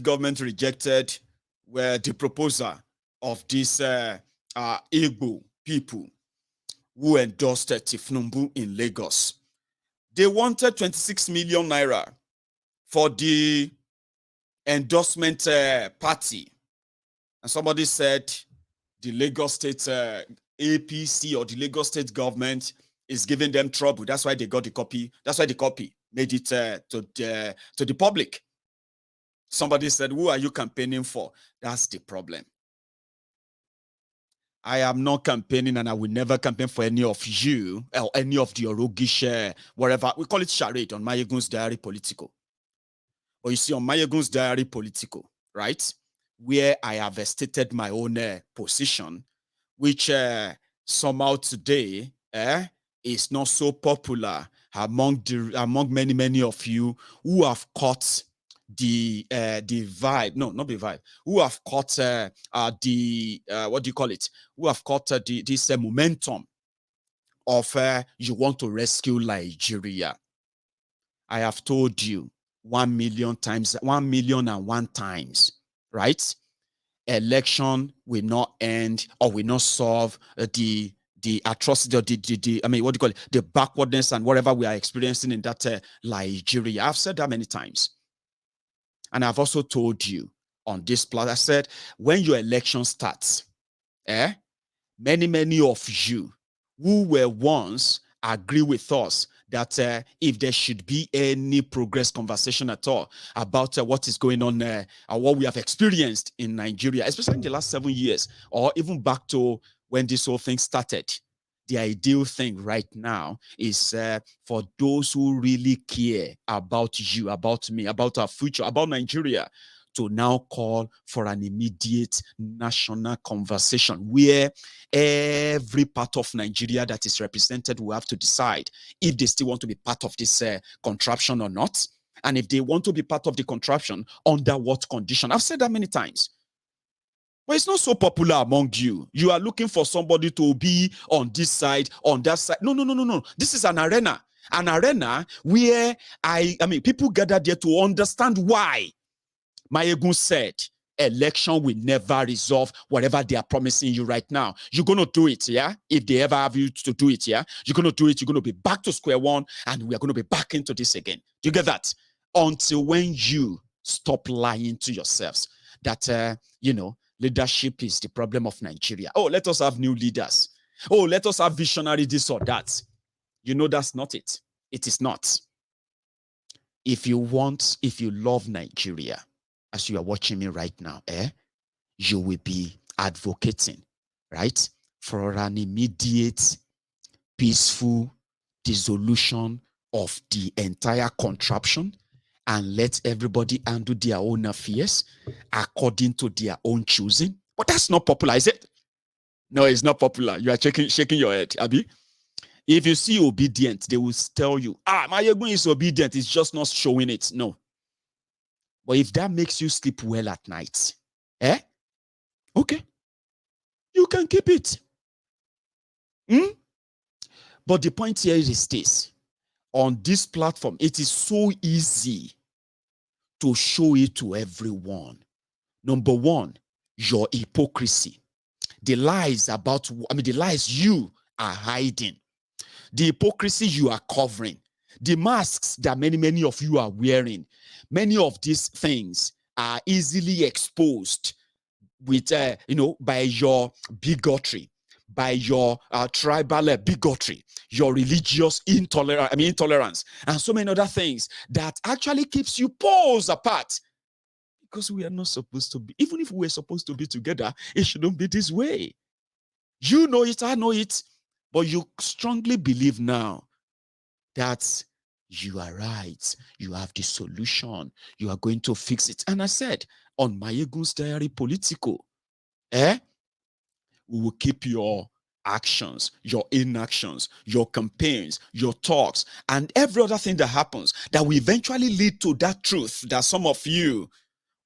government rejected were the proposal of these Igbo people who endorsed Tinubu in Lagos. They wanted 26 million naira for the endorsement party. And somebody said the Lagos State APC or the Lagos State government is giving them trouble. That's why they got the copy. That's why the copy made it to the public. Somebody said, who are you campaigning for? That's the problem. I am not campaigning and I will never campaign for any of you or any of the Orogish, whatever. We call it charade on Mayegun's Diary Political. Or you see on Mayegun's Diary Political, right? Where I have stated my own position, which somehow today is not so popular among many of you who have caught the vibe, no, not the vibe, who have caught what do you call it? Who have caught this momentum of you want to rescue Nigeria. I have told you 1 million times, 1,000,001 times, right? Election will not end or will not solve the atrocity or I mean, what do you call it? The backwardness and whatever we are experiencing in that Nigeria. I've said that many times. And I've also told you on this platform, I said, when your election starts, many of you who were once agree with us that if there should be any progress conversation at all about what is going on and what we have experienced in Nigeria, especially in the last 7 years, or even back to when this whole thing started, the ideal thing right now is for those who really care about you, about me, about our future, about Nigeria, to now call for an immediate national conversation where every part of Nigeria that is represented will have to decide if they still want to be part of this contraption or not. And if they want to be part of the contraption, under what condition. I've said that many times. But it's not so popular among you. You are looking for somebody to be on this side, on that side. No. This is an arena where I mean, people gather there to understand why Mayegun said election will never resolve whatever they are promising you right now. You're going to do it, yeah? If they ever have you to do it, yeah? You're going to do it. You're going to be back to square one, and we are going to be back into this again. Do you get that? Until when you stop lying to yourselves that, leadership is the problem of Nigeria. Oh, let us have new leaders. Oh, let us have visionary this or that. You know that's not it. It is not. If you love Nigeria, as you are watching me right now, you will be advocating, right, for an immediate, peaceful dissolution of the entire contraption and let everybody handle their own affairs according to their own choosing. But that's not popular, is it? No, it's not popular. You are shaking your head, Abi. If you see obedient, they will tell you, Mayegun is obedient, it's just not showing it. No. But if that makes you sleep well at night, okay, you can keep it. But the point here is this. On this platform, it is so easy to show it to everyone. Number one, your hypocrisy. The lies you are hiding. The hypocrisy you are covering. The masks that many of you are wearing. Many of these things are easily exposed with, by your bigotry, by your tribal bigotry, your religious intolerance, and so many other things that actually keeps you poles apart. Because we are not supposed to be, even if we're supposed to be together, it shouldn't be this way. You know it, I know it, but you strongly believe now that you are right. You have the solution. You are going to fix it. And I said, on Mayegun's Diary Political, we will keep your actions, your inactions, your campaigns, your talks, and every other thing that happens that will eventually lead to that truth that some of you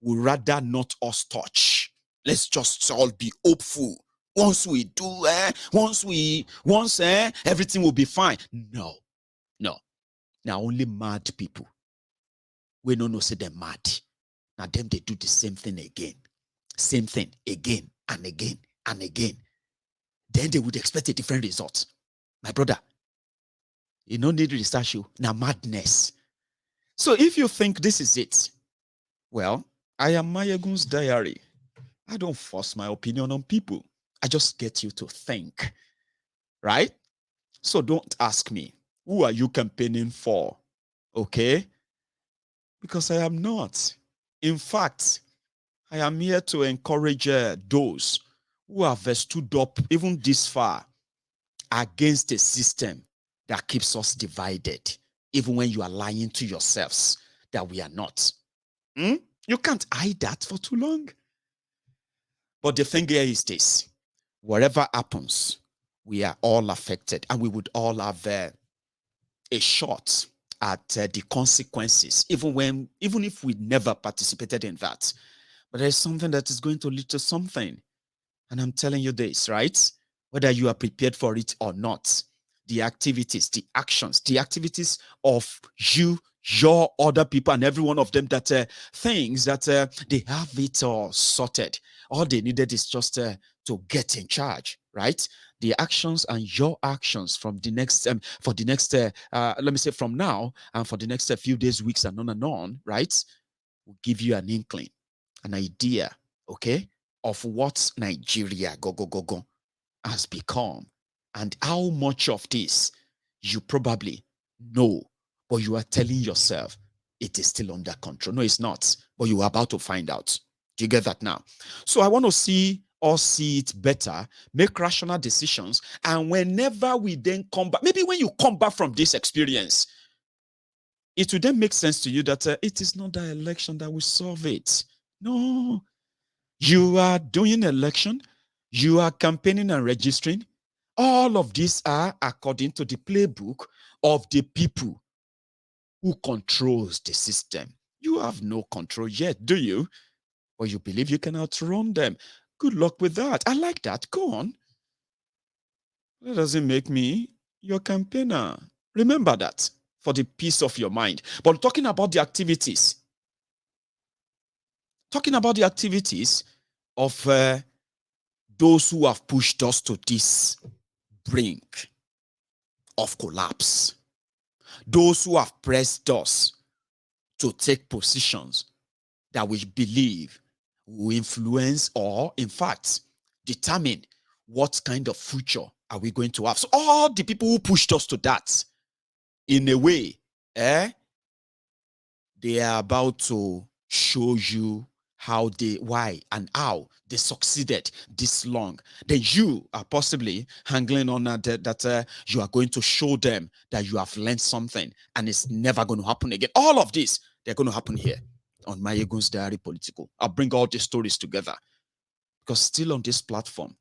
would rather not us touch. Let's just all be hopeful. Once we do, everything will be fine. No. Now only mad people. We don't know say they're mad. Now them, they do the same thing again. Same thing again and again and again. Then they would expect a different result. My brother, you don't need research. Now madness. So if you think this is it, well, I am Mayegun's diary. I don't force my opinion on people. I just get you to think, right? So don't ask me, who are you campaigning for? Okay? Because I am not. In fact, I am here to encourage those who have stood up even this far against a system that keeps us divided, even when you are lying to yourselves that we are not. You can't hide that for too long. But the thing here is this: whatever happens, we are all affected, and we would all have a shot at the consequences, even if we never participated in that. But there's something that is going to lead to something. And I'm telling you this, right? Whether you are prepared for it or not, the activities, the actions, the activities of you, your other people, and every one of them that thinks that they have it all sorted. All they needed is just to get in charge, right? The actions and your actions from the next, for the next, let me say from now and for the next few days, weeks, and on, right? Will give you an inkling, an idea, okay, of what Nigeria go has become and how much of this you probably know, but you are telling yourself it is still under control. No, it's not, but you are about to find out. Do you get that now? So I want to see us see it better, make rational decisions, and whenever we then come back, maybe when you come back from this experience, it will then make sense to you that it is not the election that will solve it. No, you are doing election, you are campaigning and registering. All of these are according to the playbook of the people who controls the system. You have no control yet, do you? Or you believe you can outrun them. Good luck with that. I like that. Go on. That doesn't make me your campaigner. Remember that for the peace of your mind. But talking about the activities of those who have pushed us to this brink of collapse, those who have pressed us to take positions that we believe will influence or, in fact, determine what kind of future are we going to have. So all the people who pushed us to that, in a way, they are about to show you why and how they succeeded this long. Then you are possibly hanging on that you are going to show them that you have learned something and it's never going to happen again. All of this, they're going to happen here on Mayegun's Diary Political. I'll bring all the stories together because still on this platform,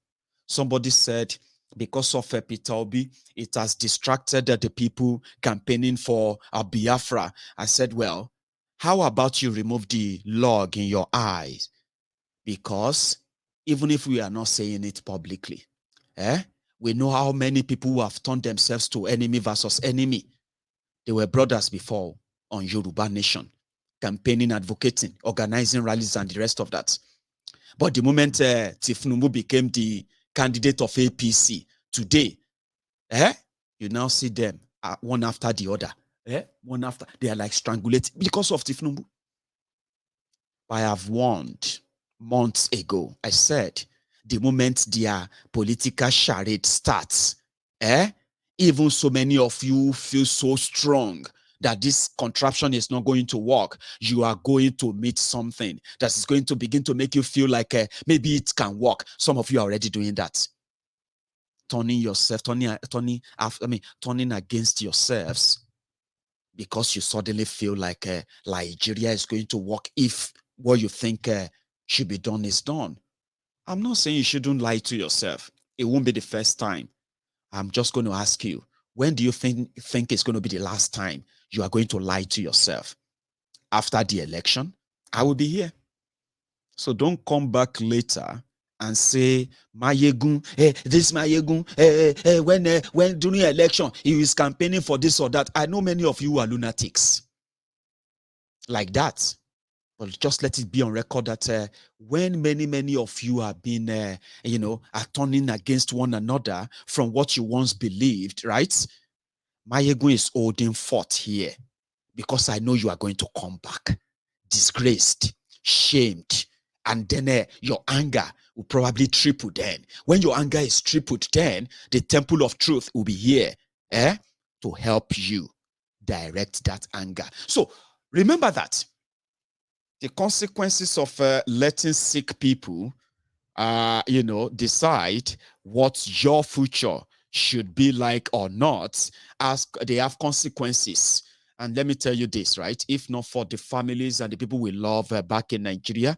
somebody said because of Peter Obi, it has distracted the people campaigning for Biafra. I said, well, how about you remove the log in your eyes? Because even if we are not saying it publicly, we know how many people who have turned themselves to enemy versus enemy. They were brothers before on Yoruba Nation, campaigning, advocating, organizing rallies, and the rest of that. But the moment Tinubu became the candidate of APC today, you now see them one after the other. One after, they are like strangulated because of Tinubu. I have warned months ago. I said, the moment their political charade starts, even so many of you feel so strong that this contraption is not going to work, you are going to meet something that is going to begin to make you feel like maybe it can work. Some of you are already doing that. Turning against yourselves because you suddenly feel like Nigeria is going to work if what you think should be done is done. I'm not saying you shouldn't lie to yourself. It won't be the first time. I'm just going to ask you, when do you think it's going to be the last time you are going to lie to yourself? After the election? I will be here. So don't come back later and say, Mayegun, this Mayegun, when during election, he is campaigning for this or that. I know many of you are lunatics like that. But just let it be on record that when many of you have been, are turning against one another from what you once believed, right? Mayegun is holding forth here because I know you are going to come back disgraced, shamed, and then your anger will probably triple then. When your anger is tripled, then the temple of truth will be here to help you direct that anger. So remember that the consequences of letting sick people decide what your future should be like or not, as they have consequences. And let me tell you this, right? If not for the families and the people we love back in Nigeria,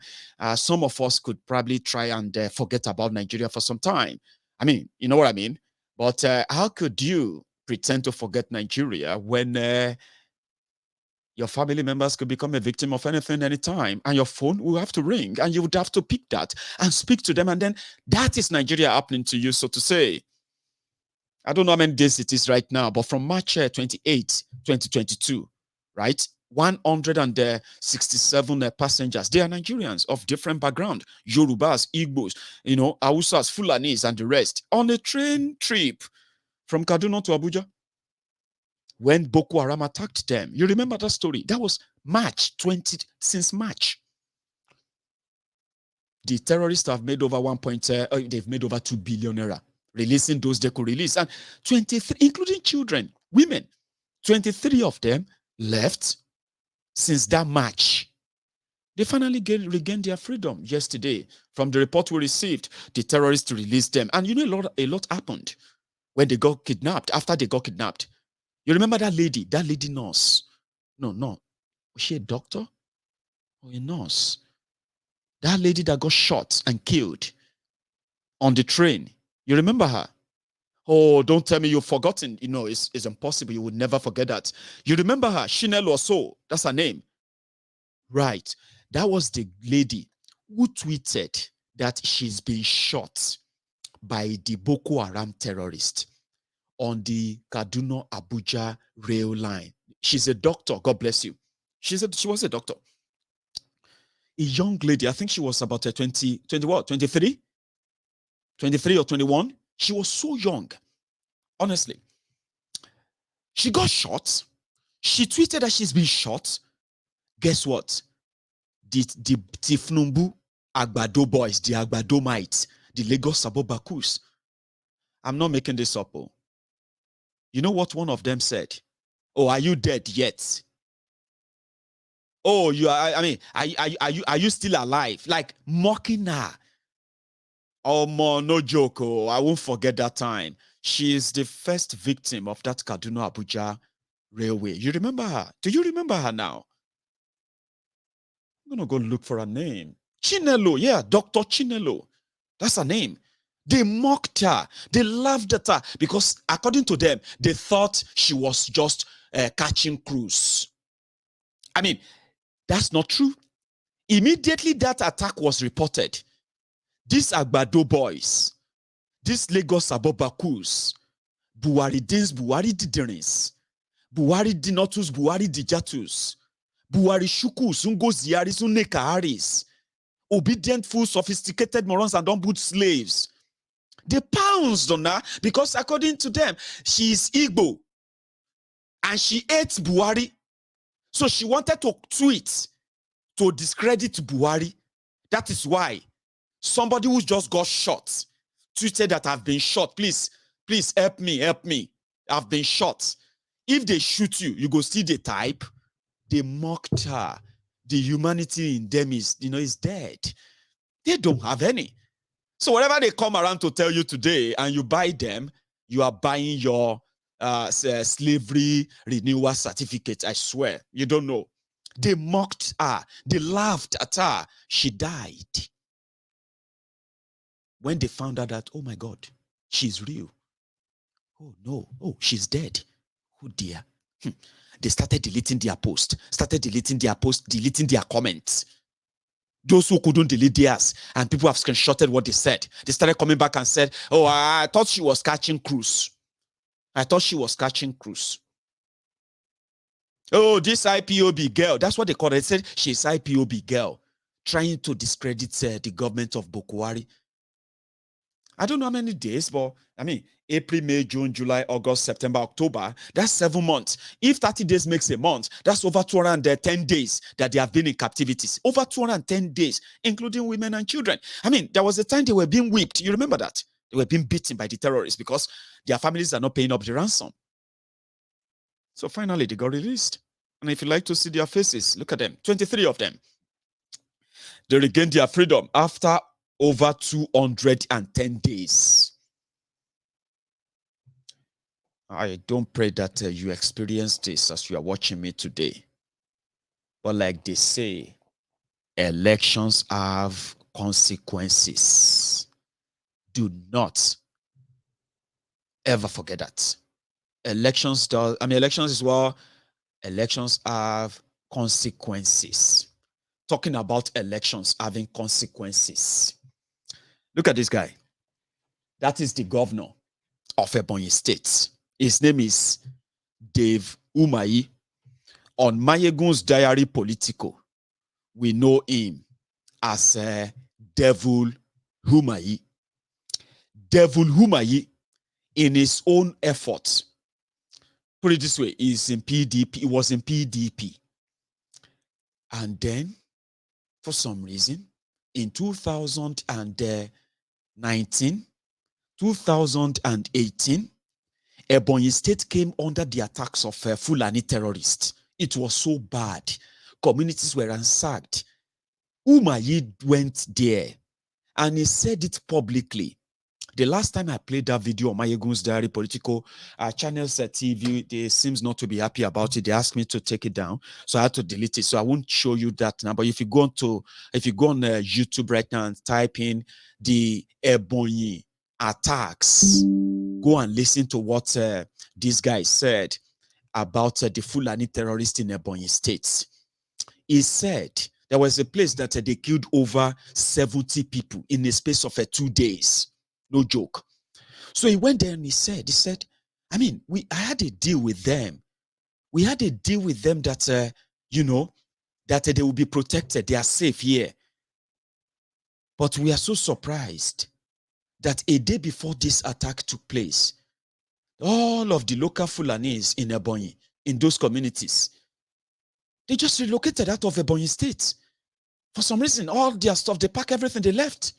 some of us could probably try and forget about Nigeria for some time. I mean, you know what I mean? But how could you pretend to forget Nigeria when your family members could become a victim of anything, anytime, and your phone will have to ring, and you would have to pick that and speak to them, and then that is Nigeria happening to you, so to say. I don't know how many days it is right now, but from March 28, 2022, right? 167 passengers. They are Nigerians of different background, Yorubas, Igbos, Hausas, Fulanis, and the rest, on a train trip from Kaduna to Abuja when Boko Haram attacked them. You remember that story? That was March 20, since March. The terrorists have made over they've made over 2 billion naira, releasing those they could release. And 23, including children, women, 23 of them left since that March. They finally regained their freedom yesterday. From the report we received, the terrorists released them. And a lot happened when they got kidnapped, after they got kidnapped. You remember that lady nurse? No. Was she a doctor or a nurse? That lady that got shot and killed on the train. You remember her? Oh, don't tell me you've forgotten. It's impossible. You would never forget that. You remember her? Chanel or so. That's her name. Right. That was the lady who tweeted that she's been shot by the Boko Haram terrorist on the Kaduna Abuja rail line. She's a doctor. God bless you. She was a doctor. A young lady, I think she was about 20 what? 23? 23 or 21? She was so young. Honestly. She got shot. She tweeted that she's been shot. Guess what? The Tinubu Agbado boys, the Agbado mites, the Lagos Sabobakus. I'm not making this up. Oh. You know what one of them said? Oh, are you dead yet? Oh, you are. I mean, are you still alive? Like mocking her. Oh, no joke. Oh, I won't forget that time. She is the first victim of that Kaduna Abuja railway. You remember her? Do you remember her now? I'm going to go look for her name. Chinelo. Yeah, Dr. Chinelo. That's her name. They mocked her. They laughed at her because, according to them, they thought she was just catching cruise. I mean, that's not true. Immediately that attack was reported, these Agbado boys, these Lagos Abobakus, Buhari Dins, Buhari Didirins, Buhari Dinotus, Buhari Dijatus, Buhari Shukus, Ungo Ziaris, Unekaharis, obedient, full, sophisticated morons and humbled slaves. They pounced on her because, according to them, she is Igbo and she hates Buhari. So she wanted to tweet to discredit Buhari. That is why somebody who just got shot tweeted that I've been shot. Please help me. I've been shot. If they shoot you, you go see the type. They mocked her. The humanity in them is dead. They don't have any. So whatever they come around to tell you today and you buy them, you are buying your slavery renewal certificate. I swear. You don't know. They mocked her. They laughed at her. She died. When they found out that, oh my God, she's real. Oh no, oh, she's dead. Oh dear. They started deleting their post, deleting their comments. Those who couldn't delete theirs, and people have screenshotted what they said. They started coming back and said, oh, I thought she was catching cruise. Oh, this IPOB girl. That's what they call it. They said she's IPOB girl, trying to discredit the government of Boko Haram. I don't know how many days, but I mean, April, May, June, July, August, September, October, that's 7 months. If 30 days makes a month, that's over 210 days that they have been in captivities. Over 210 days, including women and children. I mean, there was a time they were being whipped. You remember that? They were being beaten by the terrorists because their families are not paying up the ransom. So finally, they got released. And if you like to see their faces, look at them. 23 of them. They regained their freedom after over 210 days. I don't pray that you experience this as you are watching me today. But like they say, elections have consequences. Do not ever forget that. Elections is what elections have consequences. Talking about elections having consequences. Look at this guy. That is the governor of Ebonyi State. His name is Dave Umahi. On Mayegun's Diary Politico, we know him as Devil Umahi. Devil Umahi, in his own efforts, put it this way, he's in PDP. He was in PDP. And then, for some reason, in 2019, 2018, Ebonyi State came under the attacks of Fulani terrorists. It was so bad. Communities were ransacked. Umahi went there and he said it publicly. The last time I played that video on Mayegun's Diary Political Channels TV, they seems not to be happy about it. They asked me to take it down, so I had to delete it. So I won't show you that now. But if you go on YouTube right now and type in the Ebonyi attacks, go and listen to what this guy said about the Fulani terrorists in Ebonyi State. He said there was a place that they killed over 70 people in a space of 2 days. No joke. So he went there and he said, I mean, I had a deal with them. We had a deal with them that, that they will be protected. They are safe here. But we are so surprised that a day before this attack took place, all of the local Fulanis in Ebonyi, in those communities, they just relocated out of Ebonyi State. For some reason, all their stuff, they pack everything, they left.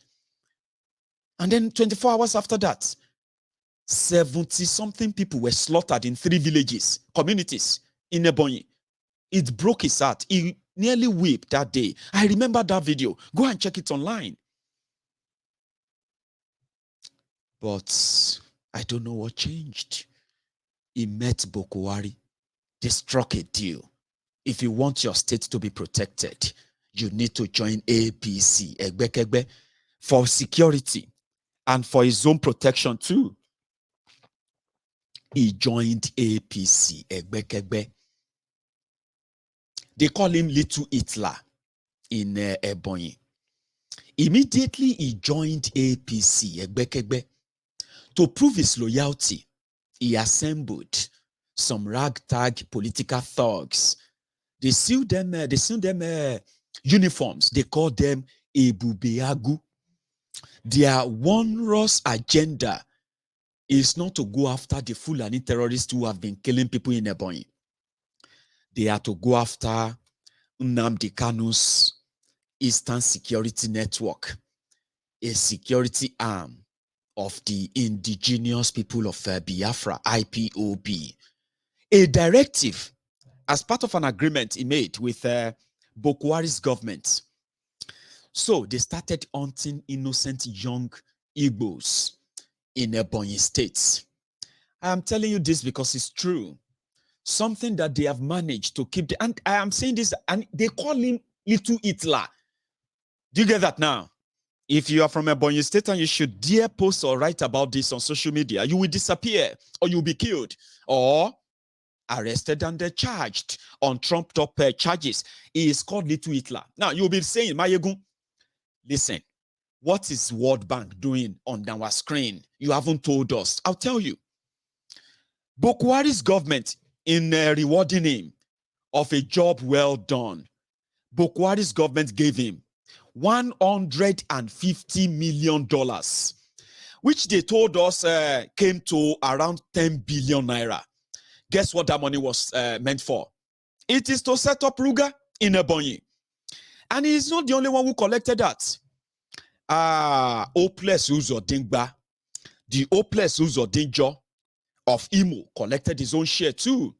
And then 24 hours after that, 70-something people were slaughtered in 3 villages, communities in Ebonyi. It broke his heart. He nearly wept that day. I remember that video. Go and check it online. But I don't know what changed. He met Boko Haram. They struck a deal. If you want your state to be protected, you need to join APC, Egbekegbe, for security and for his own protection too. He joined APC, Egbekegbe. They call him Little Hitler in Ebonyi. Immediately he joined APC, Egbekegbe. To prove his loyalty, he assembled some ragtag political thugs. They sewed them uniforms. They called them Ebubeagu. Their one-ross agenda is not to go after the Fulani terrorists who have been killing people in Ebonyi. They are to go after Nnamdi Kanu's Eastern Security Network, a security arm of the indigenous people of Biafra, IPOB. A directive as part of an agreement he made with Boko Haram's government. So they started hunting innocent young Igbos in Ebonyi State. I'm telling you this because it's true. Something that they have managed to keep. And I am saying this, and they call him Little Hitler. Do you get that now? If you are from Ebonyi State and you should dare post or write about this on social media, you will disappear or you'll be killed or arrested and charged on trumped-up charges. He is called Little Hitler. Now, you'll be saying, Mayegun, listen, what is World Bank doing on our screen? You haven't told us. I'll tell you. Boko Haram's government, in rewarding him, of a job well done, Boko Haram's government gave him $150 million, which they told us came to around 10 billion naira. Guess what that money was meant for? It is to set up Ruga in Ebonyi. And he's not the only one who collected that. Hopeless Uzodingba, the hopeless Uzodinjo of Imo collected his own share too.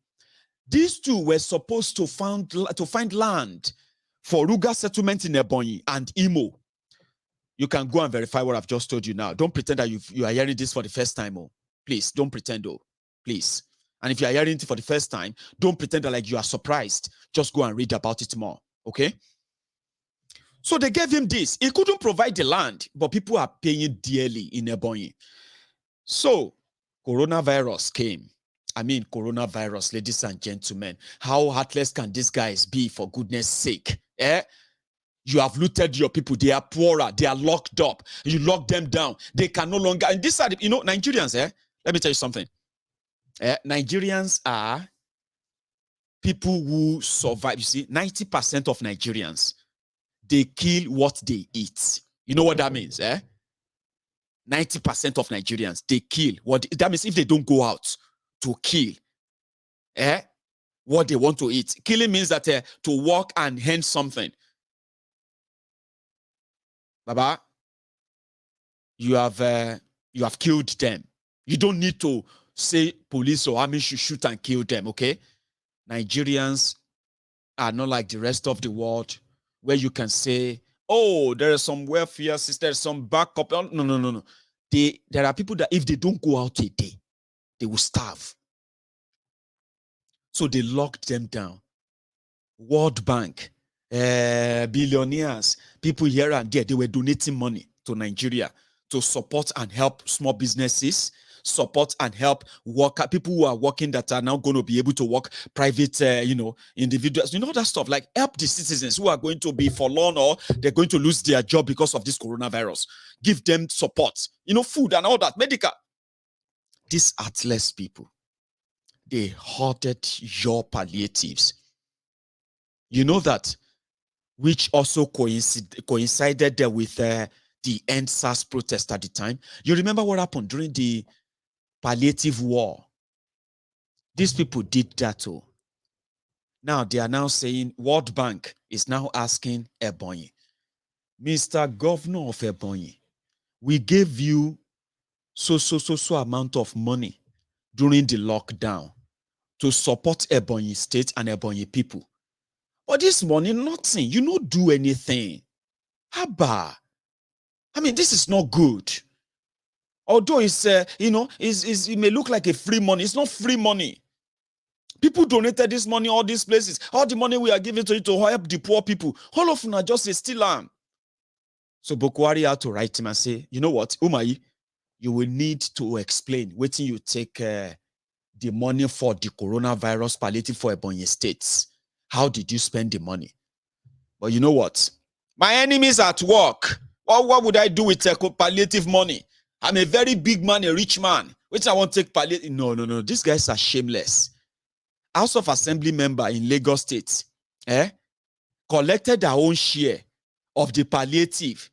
These two were supposed to find land for Ruga settlement in Ebonyi and Imo. You can go and verify what I've just told you now. Don't pretend that you are hearing this for the first time. Oh, please don't pretend. Oh, please. And if you are hearing it for the first time, don't pretend that like you are surprised. Just go and read about it more. Okay? So they gave him this. He couldn't provide the land, but people are paying dearly in Ebonyi. So coronavirus came. I mean, coronavirus, ladies and gentlemen. How heartless can these guys be, for goodness sake? You have looted your people. They are poorer. They are locked up. You lock them down. They can no longer. And this are, Nigerians, let me tell you something. Nigerians are people who survive. You see, 90% of Nigerians, they kill what they eat. You know what that means, 90% of Nigerians, they kill what that means. If they don't go out to kill, what they want to eat. Killing means that to walk and hand something. Baba, you have killed them. You don't need to say police or army should shoot and kill them, okay? Nigerians are not like the rest of the world where you can say, oh, there is some welfare system, there's some backup. No. There are people that if they don't go out a day, they will starve. So they locked them down. World Bank, billionaires, people here and there, they were donating money to Nigeria to support and help small businesses, support and help people who are working that are now going to be able to work, private, individuals, that stuff, like help the citizens who are going to be forlorn or they're going to lose their job because of this coronavirus. Give them support, food and all that, medical. These heartless people, they hoarded your palliatives. You know that, which also coincided with the End SARS protest at the time. You remember what happened during the palliative war? These people did that too. Now they are now saying World Bank is now asking Ebonyi, Mr. Governor of Ebonyi, we gave you so amount of money during the lockdown to support Ebonyi State and Ebonyi people. But this money, nothing. You don't do anything. Haba. I mean, this is not good. Although it's, it may look like a free money. It's not free money. People donated this money, all these places. All the money we are giving to you to help the poor people. All of them are just a still arm. So Boko Haram had to write him and say, you know what, Umayi, you will need to explain waiting you take the money for the coronavirus palliative for Ebonyi states. How did you spend the money? But you know what? My enemies at work. What would I do with palliative money? I'm a very big man, a rich man, which I won't take palliative. No. These guys are shameless. House of Assembly member in Lagos State collected her own share of the palliative,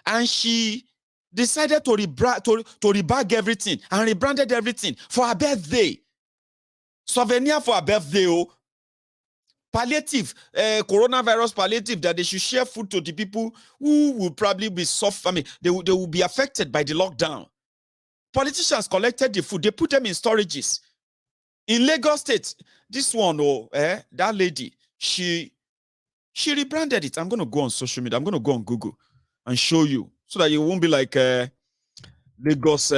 and she decided to rebag everything and rebranded everything for her birthday. Souvenir for her birthday, palliative, coronavirus palliative, that they should share food to the people who will probably be they will be affected by the lockdown. Politicians collected the food, they put them in storages. In Lagos State, this one, that lady, she rebranded it. I'm going to go on social media. I'm going to go on Google and show you so that you won't be like Lagos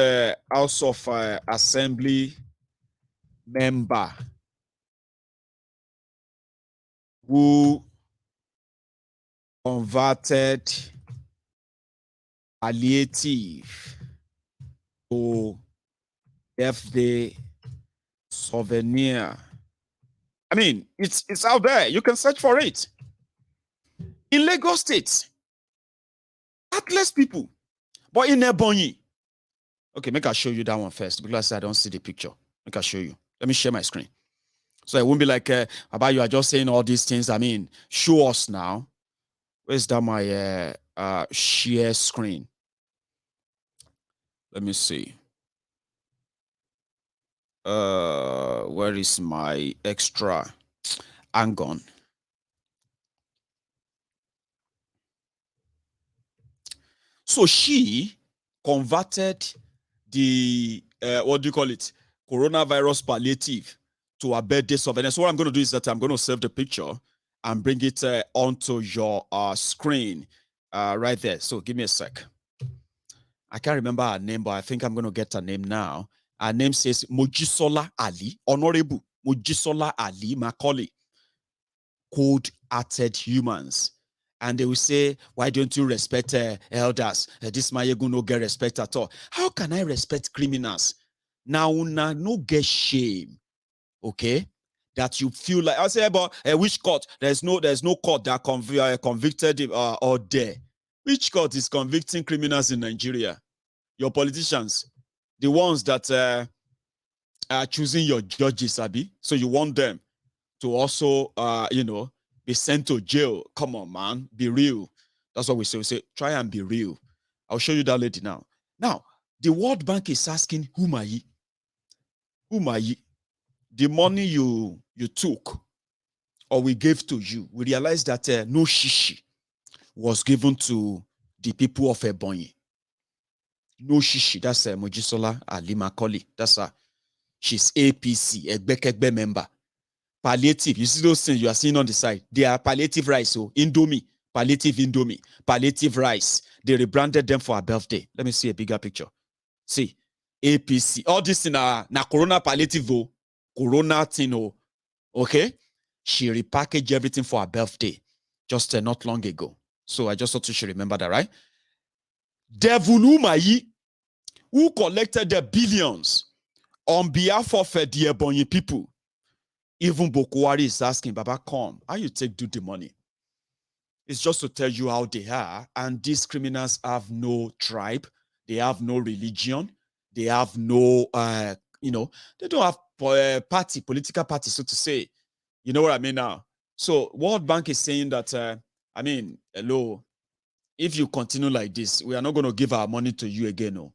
House of Assembly member who converted palliative to birthday souvenir. I mean, it's out there. You can search for it. In Lagos State, heartless people. But in Ebonyi, okay, make I show you that one first because I don't see the picture. Make I show you. Let me share my screen So it won't be like, about you are just saying all these things. I mean, show us now. Where's that my share screen? Let me see. Where is my extra? Hang on. So she converted the what do you call it? Coronavirus palliative to a birthday souvenir. So what I'm going to do is that I'm going to save the picture and bring it onto your screen right there. So give me a sec. I can't remember her name, but I think I'm going to get her name now. Her name says Mojisola Ali, Honorable Mojisola Ali Macaulay, cold-hearted humans. And they will say, why don't you respect elders? This Mayegun no get respect at all. How can I respect criminals? Now, no get shame, okay? That you feel like, I say, but which court? There's no court that convicted him or there. Which court is convicting criminals in Nigeria? Your politicians, the ones that are choosing your judges, Abi. So you want them to also, be sent to jail. Come on, man, be real. That's what we say. We say, try and be real. I'll show you that later now. Now, the World Bank is asking, whom are ye? Whom are ye? The money you took or we gave to you, we realized that no shishi was given to the people of Ebonyi. No shishi. That's Mojisola Ali Macaulay. That's her. She's APC, Egbekegbe member. Palliative, you see those things you are seeing on the side, they are palliative rice. So Indomie, palliative rice. They rebranded them for her birthday. Let me see a bigger picture. See, APC, all this in a Corona palliative, Corona thing, okay? She repackaged everything for her birthday just not long ago. So I just thought you should remember that, right? Devil Umayi, who collected the billions on behalf of the Ebonyi people. Even Boko is asking, Baba, come, how you do the money? It's just to tell you how they are. And these criminals have no tribe. They have no religion. They have no, they don't have political party, so to say. You know what I mean now? So World Bank is saying that, hello, if you continue like this, we are not going to give our money to you again, no.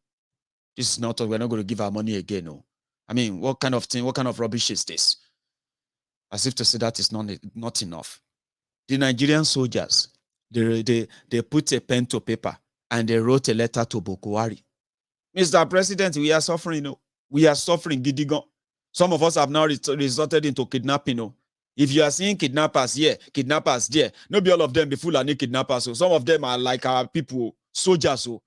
This is not, we're not going to give our money again, no. I mean, what kind of thing, what kind of rubbish is this? As if to say that is not enough. The Nigerian soldiers, they put a pen to paper and they wrote a letter to Boko Haram. Mr. President, we are suffering. We are suffering. Some of us have now resorted into kidnapping. If you are seeing kidnappers here, kidnappers there, not be all of them be Fulani kidnappers. So some of them are like our people, soldiers. So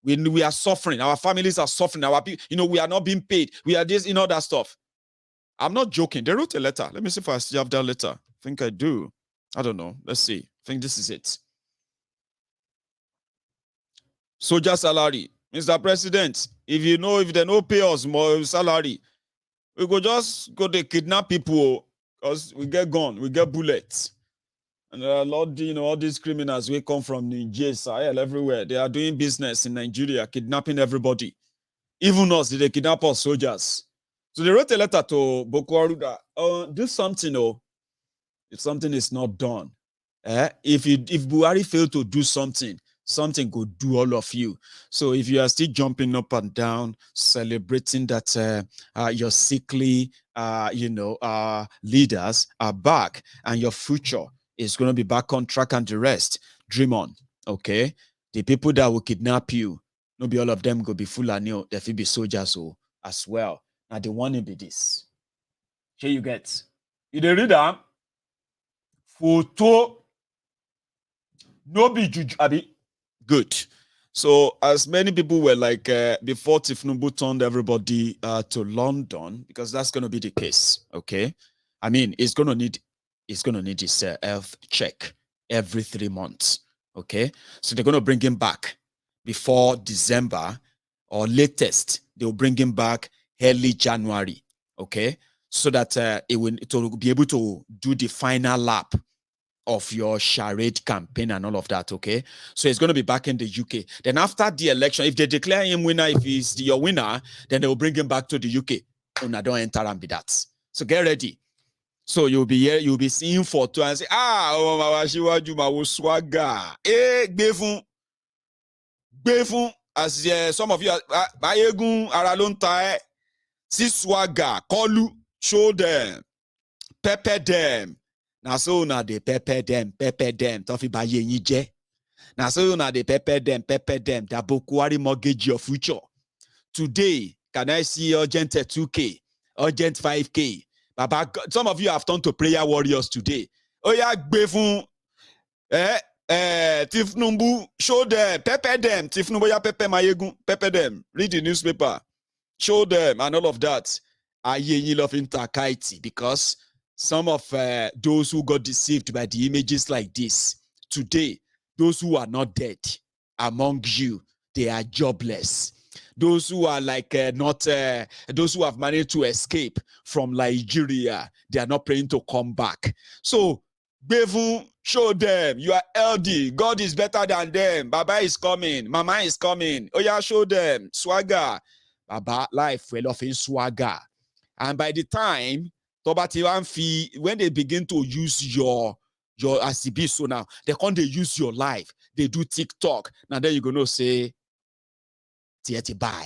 we are suffering. Our families are suffering. Our people, we are not being paid. We are this, that stuff. I'm not joking. They wrote a letter. Let me see if I still have that letter. I think I do. I don't know. Let's see. I think this is it. Soldier salary. Mr. President, if they don't pay us more salary, we go just go to kidnap people because we get gun, we get bullets. And a lot, all these criminals we come from Niger, Sahel, everywhere. They are doing business in Nigeria, kidnapping everybody. Even us, they kidnap us soldiers. So they wrote a letter to Boko Haram that do something, if something is not done. If Buhari failed to do something could do all of you. So if you are still jumping up and down, celebrating that your sickly, leaders are back and your future is going to be back on track and the rest, dream on, okay? The people that will kidnap you, not be all of them go be full and new, there will be soldiers as well. Now the one be this. Here you get. You dey read am? Photo no be juju, abi. Good. So as many people were like, before Tinubu turned everybody to London, because that's going to be the case, okay? I mean, it's going to need his health check every 3 months, okay? So they're going to bring him back before December, or latest, they'll bring him back early January, okay? So that it will be able to do the final lap of your charade campaign and all of that, okay? So he's going to be back in the UK. Then after the election, if they declare him winner, if he's your winner, then they will bring him back to the UK. Una don't enter and be that. So get ready. So you'll be seeing photo and say, oh, my swagger. Gbefun, as some of you are Bayegun, Aralonta, see swagger, Kolu, show them, pepper them. Now so now they pepper them, Tofi Baye Nije. Now so now they pepper them, that Bokuari mortgage your future. Today, can I see urgent 2K, urgent 5K? Baba, some of you have turned to prayer warriors today. Oh yeah, Gbefun, Tinubu, show them, pepper them. Tinubu, ya pepper Mayegun, pepper them. Read the newspaper, show them, and all of that. Aye, love interkaiti, because some of those who got deceived by the images like this today, those who are not dead among you, they are jobless. Those who are like those who have managed to escape from Nigeria, they are not praying to come back. So, Bevu, show them you are LD. God is better than them. Baba is coming. Mama is coming. Oh yeah, show them swagger. Baba, life well off in swagger. And by the time when they begin to use your ACB, so now they can't use your life. They do TikTok. Now then you're gonna say, Tieti bye.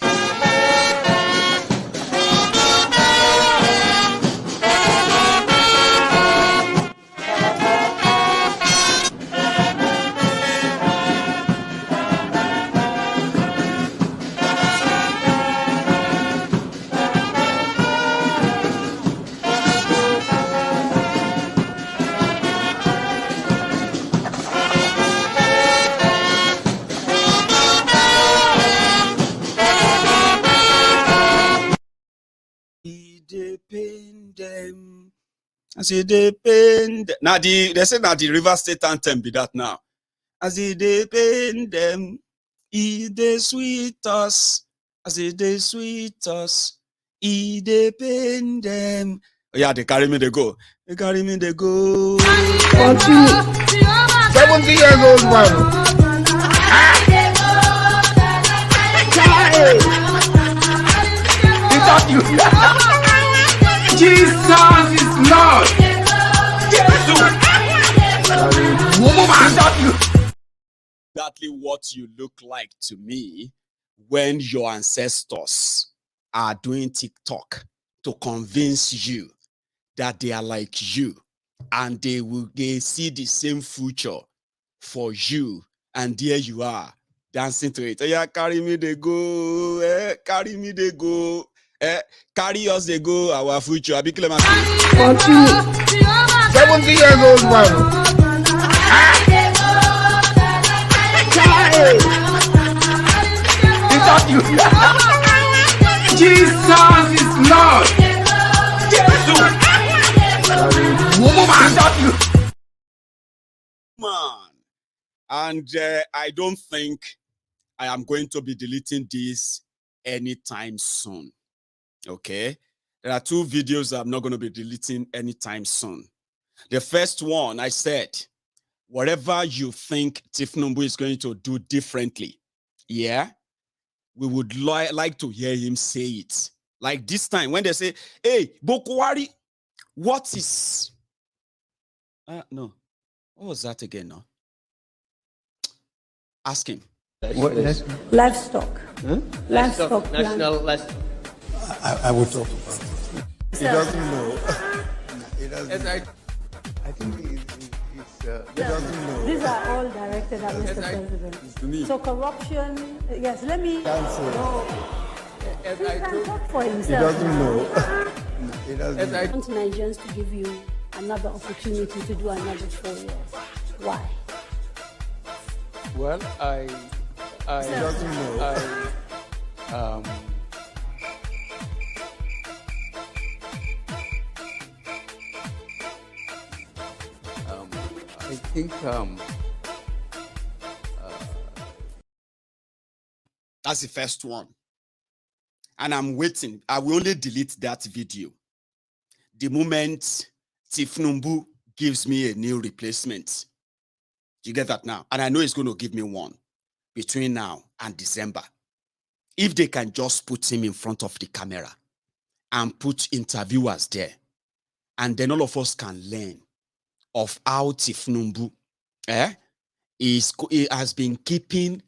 Them. I say depend. Now they say that the River State anthem be that now. I say depend them. They sweet us. I say they sweet us. Depend them. Oh, yeah, they carry me, they go. They carry me, they go. 70 years old man. You. Jesus is Lord. Exactly what you look like to me when your ancestors are doing TikTok to convince you that they are like you and they see the same future for you, and there you are dancing to it. Yeah, carry me they go, carry me they go. Carry us they go, our future. 70 years old man. You. Jesus is Lord. Man. And I don't think I am going to be deleting this anytime soon. Okay, there are 2 videos I'm not going to be deleting anytime soon. The first one, I said, whatever you think Tinubu is going to do differently, yeah, we would like to hear him say it. Like this time when they say, hey, Boko, what is... no. What was that again? No? Ask him. Livestock. Huh? Livestock. National livestock. I will talk about it. He doesn't know. He doesn't. I think he doesn't know. These are all directed at Mr. President. So corruption, yes, let me... No. He can talk for himself. He doesn't know. He doesn't know. I want Nigerians to give you another opportunity to do another 4 years. Why? Well, He doesn't know. I think that's the first one. And I'm waiting. I will only delete that video the moment Tinubu gives me a new replacement. You get that now? And I know he's going to give me one between now and December. If they can just put him in front of the camera and put interviewers there and then all of us can learn of how Tinubu it has been keeping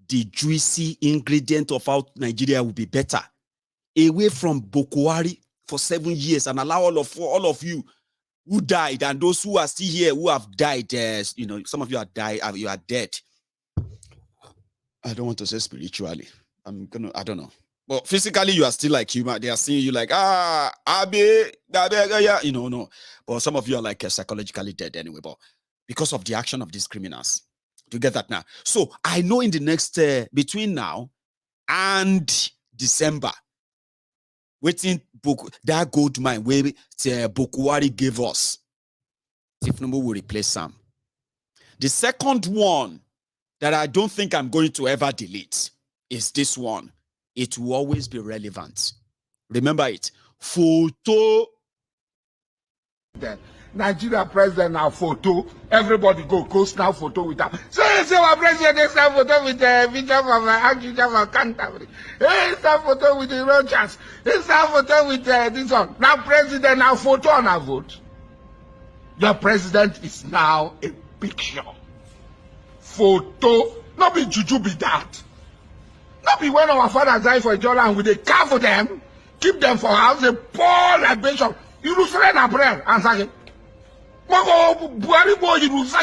the juicy ingredient of how Nigeria will be better away from Boko Haram for 7 years and allow all of you who died and those who are still here who have died. Some of you are died, you are dead. I don't want to say spiritually. I don't know. But physically, you are still like human. They are seeing you like, yeah, no. But some of you are like psychologically dead anyway. But because of the action of these criminals, do you get that now? So I know in the next, between now and December, waiting that gold mine where Boko Haram gave us, Tinubu will replace Sam. The second one that I don't think I'm going to ever delete is this one. It will always be relevant. Remember it. Photo. The Nigeria president now photo. Everybody go snap photo with that. So our president snap photo with the video from Archbishop of Canterbury. He snap photo with the Rogers. He snap photo with this one. Now president now photo on a vote. Your president is now a picture. Photo. Not be juju be that. Not be when our fathers die for Jordan and we they cover them, keep them for house, they pour libation. You lose na prayer and say, Moko Buhari boy you lose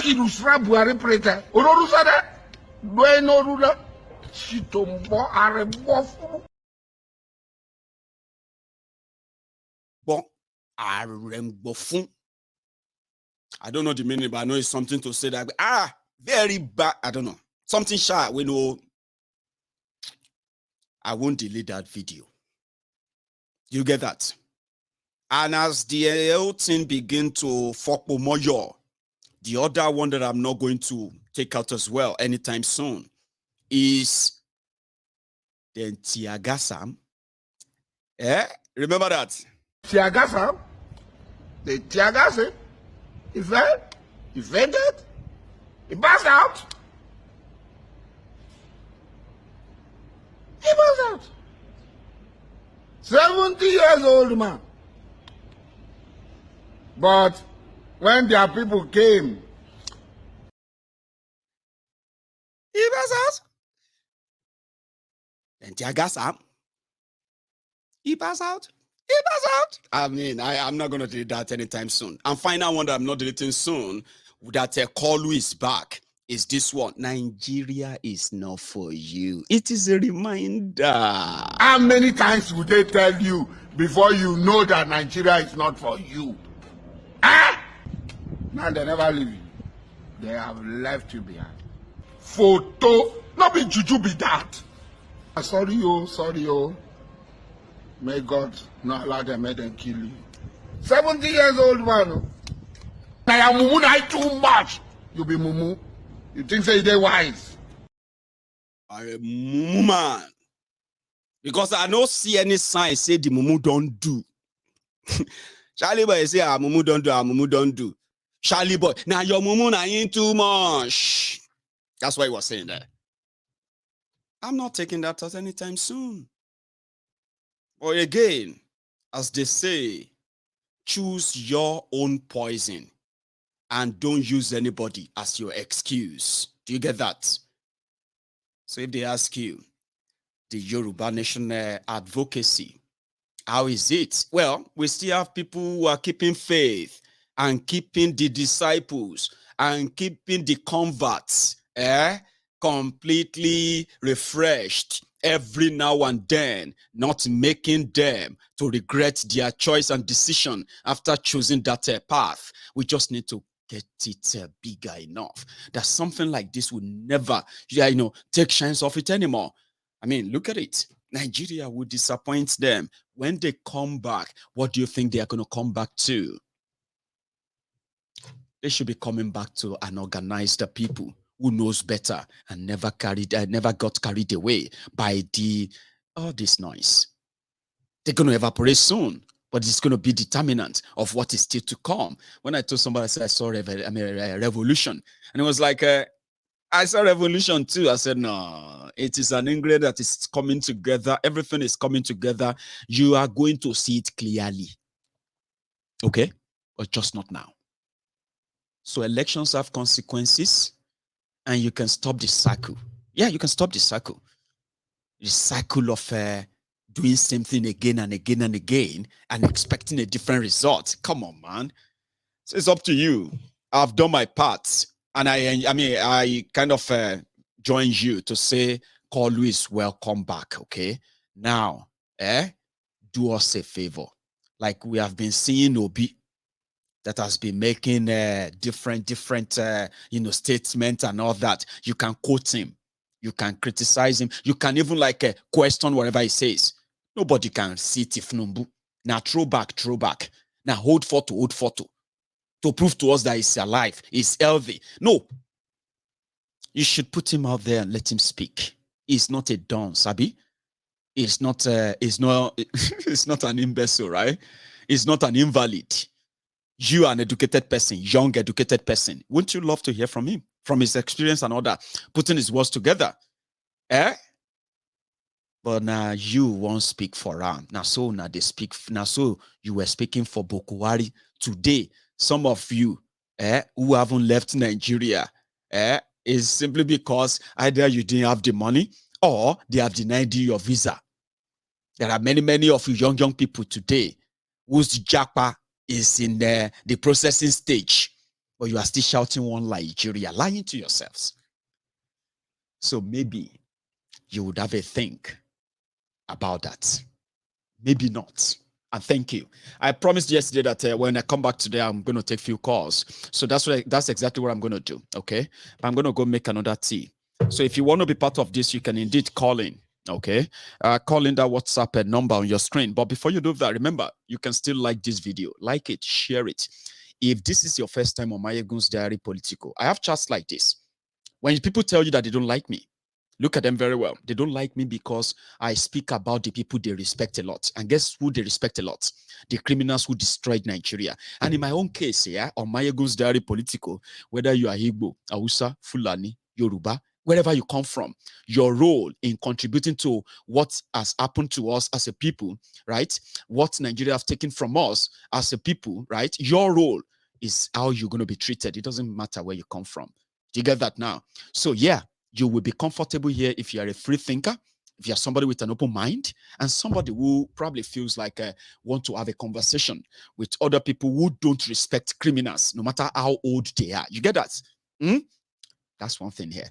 Buhari prete. Ororu sada. Bueno rula. Chitombo arebofu. Bon arembofun. I don't know the meaning, but I know it's something to say that very bad. I don't know. Something shy. We know. I won't delete that video. You get that? And as the whole thing begin to fuck moyo, the other one that I'm not going to take out as well anytime soon is the Tiagasam. Remember that? Tiagasam? The Tiagasam? He fell? He fainted? He passed out? He passed out. 70 years old man. But when their people came, he passed out. Then Tiagasam. He passed out. He passed out. I mean, I'm not going to delete that anytime soon. And final one that I'm not deleting soon, that Kolu is back, is this one. Nigeria is not for you. It is a reminder. How many times would they tell you before you know that Nigeria is not for you? Now they never leave you. They have left you behind. Photo. Not be juju be that. Sorry, oh. May God not allow them, make them kill you. 70 years old man. I am mumu not too much. You be mumu. You think say they wise? I am mumu man. Because I don't see any sign say the mumu don't do. Charlie boy say mumu don't do. Charlie boy, now your mumu na ain't too much. That's what he was saying there. I'm not taking that out anytime soon. But again, as they say, choose your own poison and don't use anybody as your excuse. Do you get that? So if they ask you, the Yoruba Nation advocacy, how is it? Well, we still have people who are keeping faith and keeping the disciples and keeping the converts completely refreshed every now and then, not making them to regret their choice and decision after choosing that path. We just need to get it bigger enough that something like this will never, take shines off it anymore. I mean, look at it. Nigeria will disappoint them. When they come back, what do you think they are going to come back to? They should be coming back to an organized people who knows better and never got carried away by all this noise. They're going to evaporate soon, but it's going to be determinant of what is still to come. When I told somebody, I said, I saw a revolution. And it was like, I saw revolution too. I said, no, it is an ingredient that is coming together. Everything is coming together. You are going to see it clearly. Okay? but just not now. So elections have consequences, and you can stop the cycle. Yeah, you can stop the cycle. The cycle of doing same thing again and again and again and expecting a different result. Come on, man. So it's up to you. I've done my part, and I kind of join you to say, call Luis, welcome back. Okay, now, do us a favor, like we have been seeing Obi that has been making different statements and all that. You can quote him, you can criticize him, you can even question whatever he says. Nobody can see Tinubu. Now throwback. Now hold photo to prove to us that he's alive, he's healthy. No, you should put him out there and let him speak. He's not a don, Sabi. He's not it's not an imbecile, right? He's not an invalid. You are an educated person, young educated person. Wouldn't you love to hear from him, from his experience and all that, putting his words together? But now you won't speak for Ram. Now so now they speak. Now so you were speaking for Boko today. Some of you who haven't left Nigeria is simply because either you didn't have the money or they have denied you your visa. There are many of you young people today whose japa is in the processing stage, but you are still shouting one Nigeria, lying to yourselves. So maybe you would have a think about that. Maybe not. And thank you. I promised yesterday that when I come back today, I'm going to take a few calls. So that's exactly what I'm going to do. Okay. But I'm going to go make another tea. So if you want to be part of this, you can indeed call in. Okay. Call in that WhatsApp number on your screen. But before you do that, remember, you can still like this video, like it, share it. If this is your first time on Mayegun's Diary Political, I have chats like this. When people tell you that they don't like me, look at them very well. They don't like me because I speak about the people they respect a lot. And guess who they respect a lot? The criminals who destroyed Nigeria. And in my own case, on Mayegun's Diary Political, whether you are Igbo, Hausa, Fulani, Yoruba, wherever you come from, your role in contributing to what has happened to us as a people, right? What Nigeria have taken from us as a people, right? Your role is how you're going to be treated. It doesn't matter where you come from. Do you get that now? So yeah, you will be comfortable here if you are a free thinker, if you're somebody with an open mind, and somebody who probably feels like want to have a conversation with other people who don't respect criminals, no matter how old they are. You get that? That's one thing here.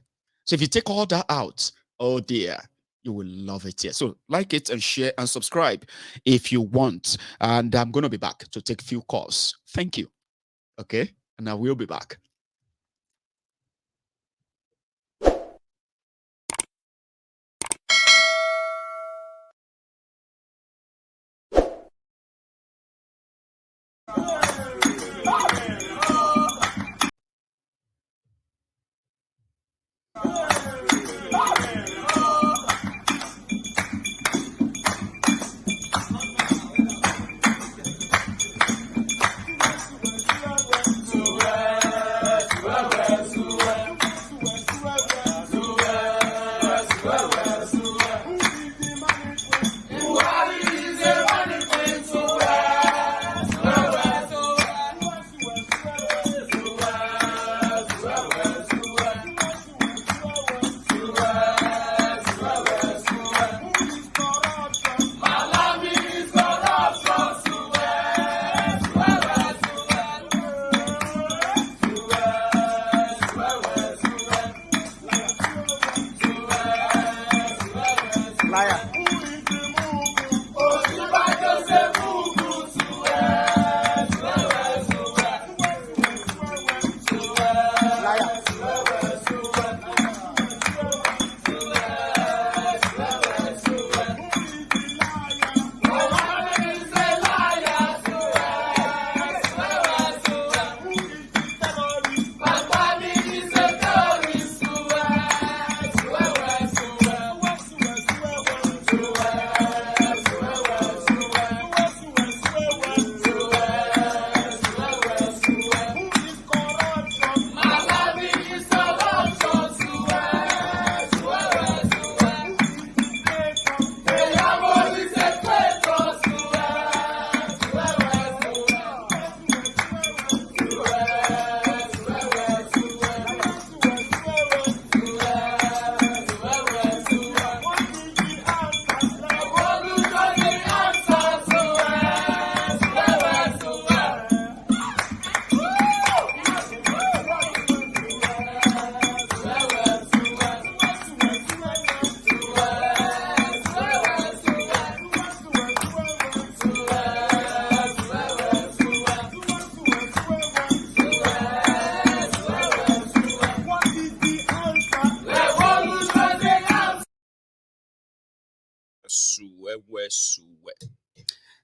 So if you take all that out, oh dear, you will love it here. So like it and share and subscribe if you want. And I'm going to be back to take a few calls. Thank you. Okay? And I will be back.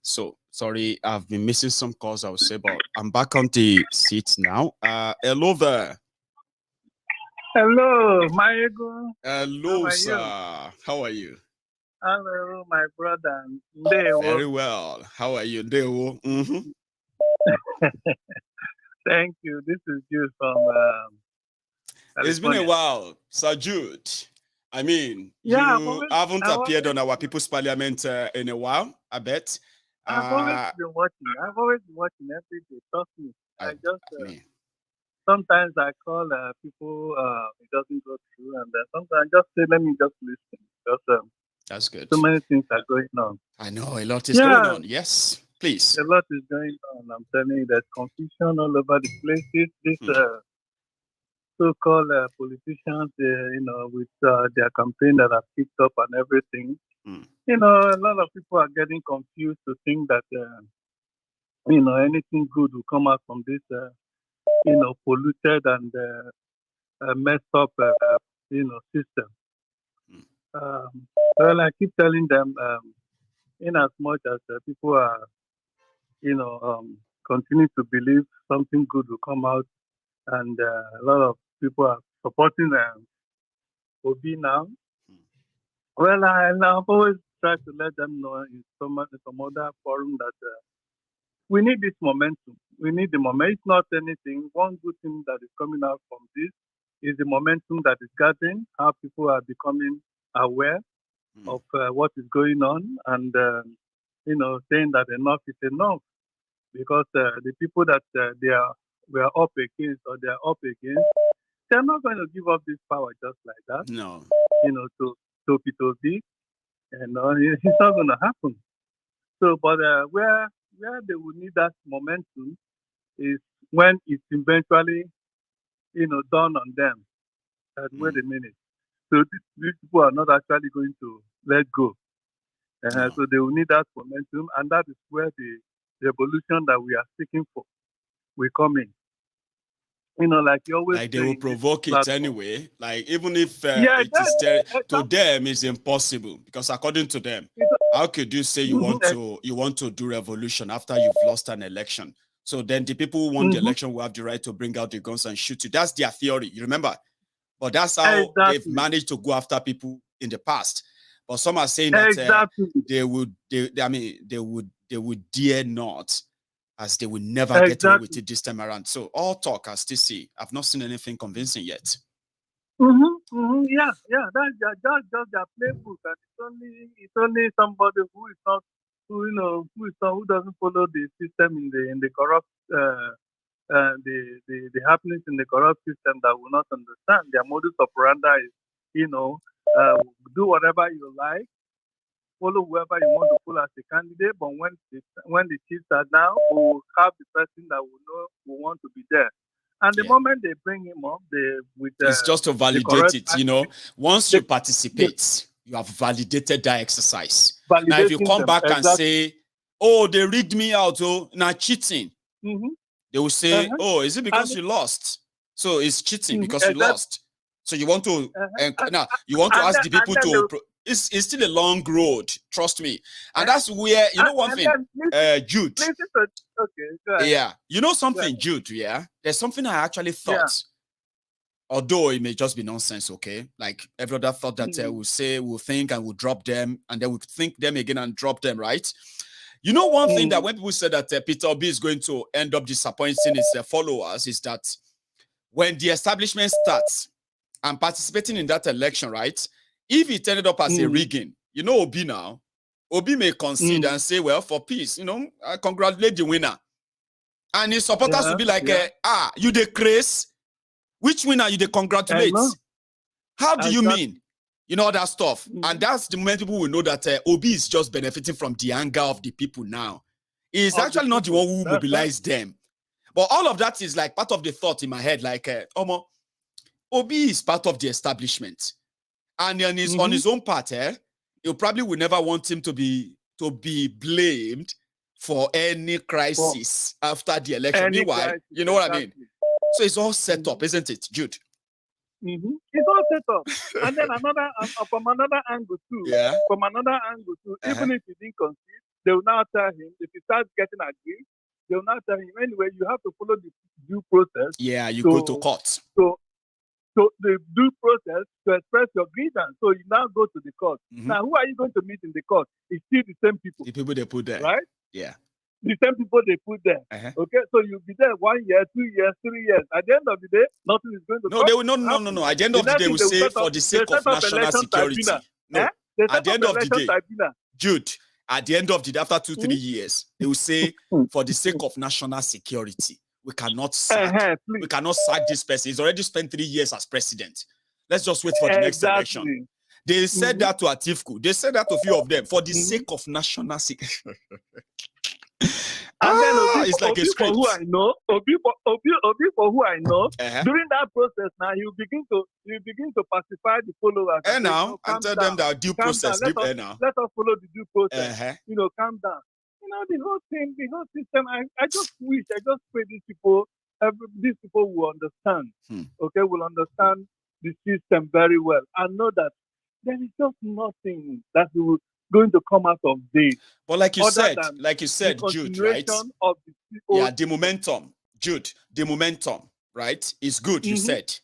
So sorry, I've been missing some calls, I would say, but I'm back on the seat now. Hello there. Hello, my ego. Hello, sir. How are you? Hello, my brother. Ndewo. Very well. How are you? Ndewo. Thank you. This is Jude from It's been a California. while, Sir Jude. I mean, Yeah, you haven't appeared on our People's Parliament in a while, I bet. I've always been watching. I've always been watching every day. Trust me. I just sometimes I call people. It doesn't go through, and sometimes I just say, "Let me just listen." Because that's good. So many things are going on. I know a lot is going on. Yes, please. A lot is going on. I'm telling you, there's confusion all over the place. This so-called politicians, with their campaign that have kicked up and everything. A lot of people are getting confused to think that, anything good will come out from this, polluted and messed up, system. Well, I keep telling them, in as much as people are, continue to believe something good will come out, and a lot of people are supporting Obi now. Well, I've always tried to let them know in some other forum that we need this momentum. We need the momentum. It's not anything. One good thing that is coming out from this is the momentum that is gathering, how people are becoming aware of what is going on, and saying that enough is enough, because the people that we are up against, or they are up against, they're not going to give up this power just like that. No. To P2B, and it's not going to happen. So, but where they will need that momentum is when it's eventually, done on them. Wait a minute. So these people are not actually going to let go. So they will need that momentum, and that is where the revolution that we are seeking for will come in. Like you always they will provoke it anyway. Like, even if to them it's impossible, because according to them, how could you say you want to do revolution after you've lost an election? So then the people who won the election will have the right to bring out the guns and shoot you. That's their theory, you remember? But that's how they've managed to go after people in the past. But some are saying that they would dare not, as they will never get away with it this time around. So all talk, I still see. I've not seen anything convincing yet. Yeah. That's just their playbook, and it's only somebody who is not, who doesn't follow the system in the corrupt, the happenings in the corrupt system, that will not understand. Their modus operandi is, do whatever you like, follow whoever you want to follow as a candidate, but when the chiefs are down, we'll have the person that will want to be there. And the moment they bring him up, it's just to validate it. Once you participate, you have validated that exercise. Now, if you come back and say, "Oh, they rigged me out, now cheating," they will say, "Oh, is it because you lost? So it's cheating because you lost." So you want to now you want to ask the people to. It's still a long road, trust me. And that's where, one thing, Jude. Yeah. Something, Jude, yeah? There's something I actually thought. Although it may just be nonsense, okay? Like every other thought that we'll think and we'll drop them, and then we'll think them again and drop them, right? One thing that when people say that Peter Obi is going to end up disappointing his followers is that when the establishment starts and participating in that election, right? If it ended up as a rigging, Obi now, Obi may concede and say, well, for peace, I congratulate the winner. And his supporters will be like, you the craze? Which winner you the congratulate? How do you mean? All that stuff. And that's the moment people will know that Obi is just benefiting from the anger of the people now. He's actually not the one who mobilized them. But all of that is like part of the thought in my head, like, Obi is part of the establishment. And on his own part, he probably will never want him to be blamed for any crisis after the election. Meanwhile, you know what I mean? So it's all set up, isn't it, Jude? It's all set up. And then from another angle too. Yeah. From another angle too. Even if he didn't concede, they will now tell him, if he starts getting agreed, they will now tell him, anyway, you have to follow the due process. Yeah, you go to court. So the due process to express your grievance. So you now go to the court. Now, who are you going to meet in the court? It's still the same people. The people they put there. Right? Yeah. The same people they put there. Okay, so you'll be there 1 year, 2 years, 3 years. At the end of the day, nothing is going to No, they will no. At the end of the day, we say for the sake of national security. No. At the end of the day, Jude, at the end of the day, after 2-3 years, they will say for the sake of national security, we cannot sack. We cannot sack this person. He's already spent 3 years as president. Let's just wait for the next election. They said that to Atifku. They said that to a few of them for the sake of national security. And then it's like a script. For who I know, Obi for who I know, during that process now you begin to pacify the followers. And now, and tell them that due process. Let us follow the due process. Calm down. The whole thing, the whole system. I just pray these people will understand. Okay, will understand the system very well and know that there is just nothing that will going to come out of this. But like you said, Jude, right? The momentum, Jude, the momentum, right, is good. You said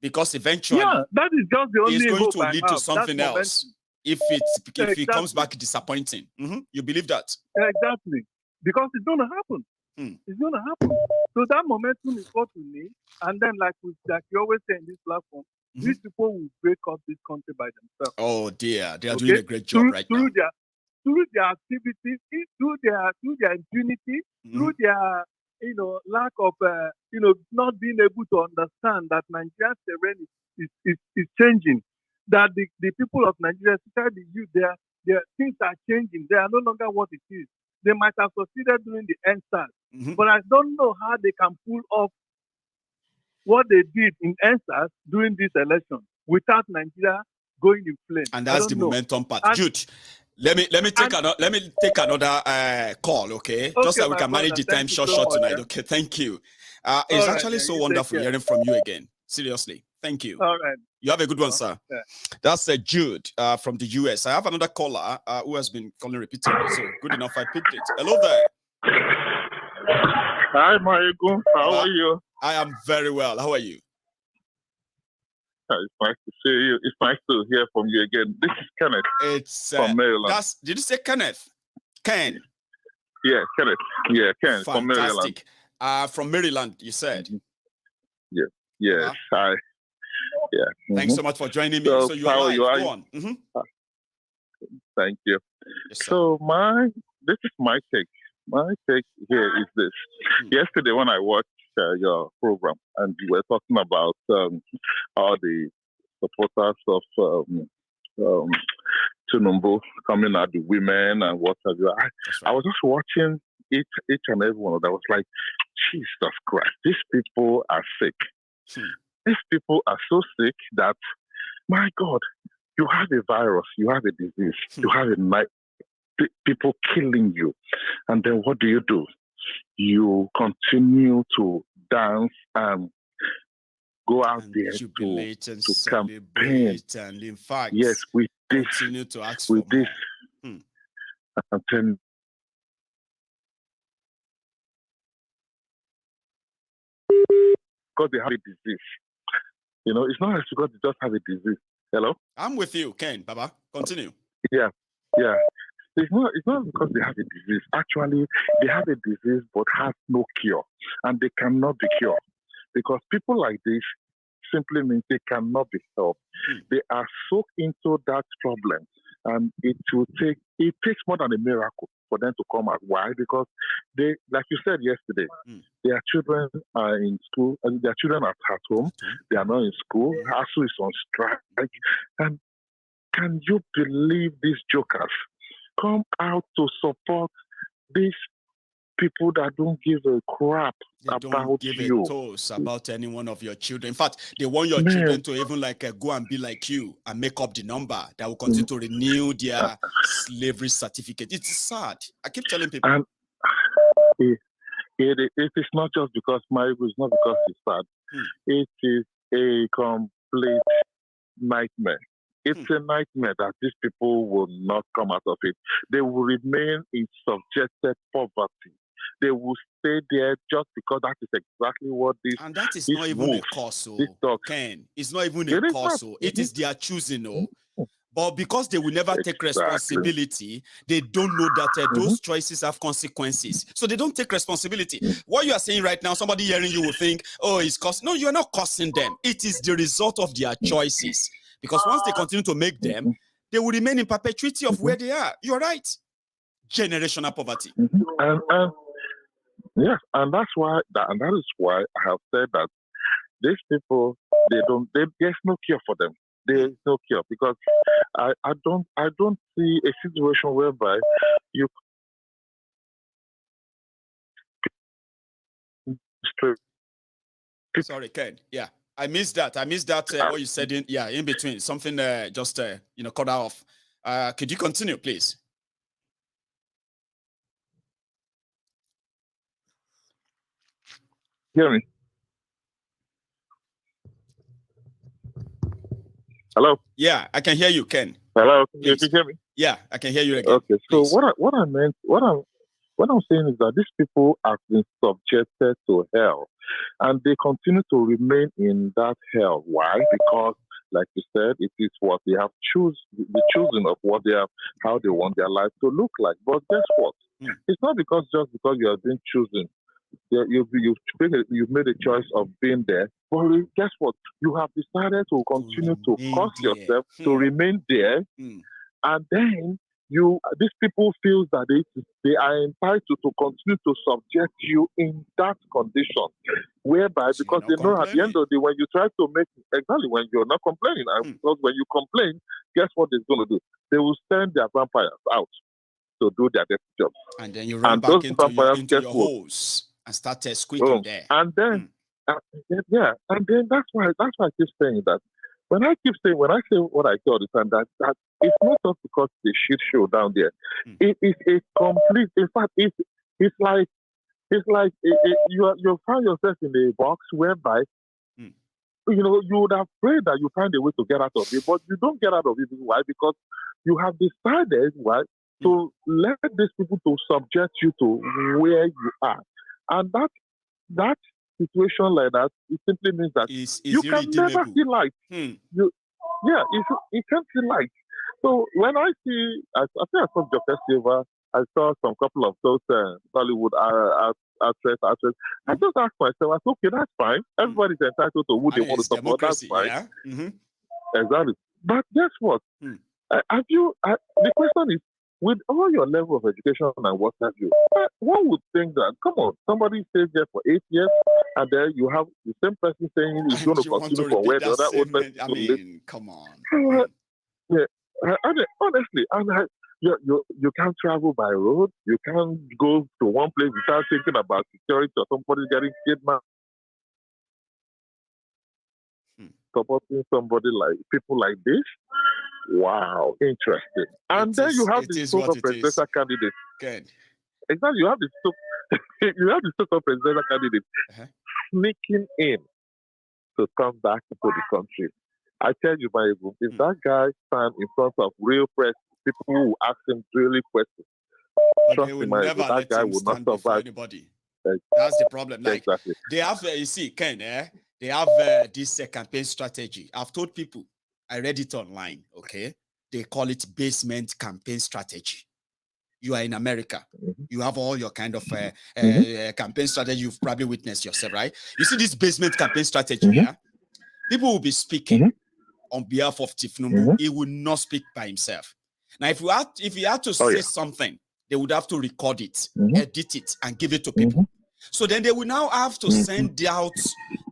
because eventually, that is just the only it's going hope to lead to something else. If it comes back disappointing, you believe that? Exactly, because it's going to happen. It's going to happen. So that momentum is what we need, and then like you always say in this platform. These people will break up this country by themselves. Oh dear, they are doing a great job now. Through their activities, through their impunity, through their lack of not being able to understand that Nigeria's terrain is changing. That the people of Nigeria, especially the youth, their things are changing. They are no longer what it is. They might have succeeded during the EndSARS, but I don't know how they can pull off what they did in EndSARS during this election without Nigeria going in flames. And that's the momentum part. Jude, let me take another call, okay? Just so we can manage the time short tonight. Okay, thank you. It's actually so wonderful hearing from you again. Seriously, thank you. All right. You have a good one, sir. Yeah. That's Jude from the US. I have another caller who has been calling repeatedly, so good enough I picked it. Hello there. Hi, Marigo. How are you? I am very well. How are you? It's nice to see you. It's nice to hear from you again. This is Kenneth. It's from Maryland. Did you say Kenneth? Ken? Yeah, Kenneth. Yeah, Ken from Maryland. From Maryland, you said? Yeah. Yes. Hi. Yeah. Thanks so much for joining me. So you are live. Go on. Thank you. Yes, so this is my take. My take here is this. Yesterday when I watched your program and you were talking about all the supporters of Tinubu coming at the women and what have you. I was just watching each and every one of them. I was like, Jesus Christ, these people are sick. These people are so sick that, my God, you have a virus, you have a disease, you have people killing you. And then what do? You continue to dance and go out there jubilate to campaign. And in fact, yes, with this, continue to ask for this. more. And then because they have a disease. It's not because they just have a disease. Hello? I'm with you, Ken. Baba, continue. Yeah. It's not because they have a disease. Actually, they have a disease but have no cure. And they cannot be cured. Because people like this simply means they cannot be helped. They are so into that problem. And it takes more than a miracle for them to come out. Why? Because they, like you said yesterday, their children are in school, and their children are at home. They are not in school. ASU is on strike. And can you believe these jokers come out to support these people that don't give a crap about you? They don't give a toss about any one of your children. In fact, they want your children to even go and be like you and make up the number that will continue to renew their slavery certificate. It's sad. I keep telling people. And it is not just because Marigo is not because he's sad. It is a complete nightmare. It's a nightmare that these people will not come out of it. They will remain in subjected poverty. They will stay there just because that is exactly what this and that is this not even wolf, a cause, this dog. Ken. It's not even It a is cause, not. it is their choosing, But because they will never take responsibility, they don't know that those choices have consequences. So they don't take responsibility. What you are saying right now, somebody hearing you will think, oh, it's causing. No, you're not causing them. It is the result of their choices. Because once they continue to make them, they will remain in perpetuity of where they are. You're right. Generational poverty. And yes, and that's why that is why I have said that these people, there's no cure for them. There's no cure because I don't see a situation whereby you Sorry, Ken. Yeah, I missed that. What you said in between. Something just cut off. Could you continue, please? Hear me? Hello? Yeah, I can hear you, Ken. Hello? Please. You can hear me? Yeah, I can hear you again. Okay, so please. what I'm saying is that these people have been subjected to hell, and they continue to remain in that hell. Why? Because, like you said, it is what they have the choosing of what they have, how they want their life to look like. But guess what? It's not just because you have been chosen. You've made a choice of being there. But guess what? You have decided to continue to force yourself to remain there, and then these people feel that they are entitled to continue to subject you in that condition, whereby because they know at the end of the day when you try to make when you're not complaining, because when you complain, guess what they're going to do? They will send their vampires out to do their dirty job, and then you run back into your holes and start squeaking there. And then, and then that's why I keep saying that. When I say what I say all the time, that it's not just because the shit show down there. It is a complete. In fact, it's like you find yourself in a box whereby you would have prayed that you find a way to get out of it, but you don't get out of it. Why? Because you have decided to let these people to subject you to where you are, and that situation like that, it simply means that you can never see light. You can't see light. So when I think I saw Joker Silva, I saw some couple of those Hollywood actresses. I just asked myself, I said, okay, that's fine. Everybody's entitled to who they want to support. That's fine. Yeah? Exactly. But guess what? The question is, with all your level of education and what have you, one would think that, come on, somebody stays there for 8 years, and then you have the same person saying he's going to continue for where the other old person come on. Yeah, honestly, you can't travel by road. You can't go to one place without thinking about security or somebody getting kidnapped. Supporting somebody like people like this. Wow, interesting. And then you have the so-called presidential candidate. Good. Exactly, you have the so-called presidential candidate sneaking in to come back into the country. I tell you, my ego, if that guy stand in front of real press, people who ask him really questions, trust me, my ego, that guy will not survive. Anybody. That's the problem. Like exactly. They have, you see, Ken, they have this campaign strategy. I've told people, I read it online, okay? They call it basement campaign strategy. You are in America. You have all your kind of campaign strategy you've probably witnessed yourself, right? You see this basement campaign strategy, yeah? People will be speaking on behalf of Tinubu. He will not speak by himself. Now, if he had to say something, they would have to record it, edit it, and give it to people. So then they will now have to send out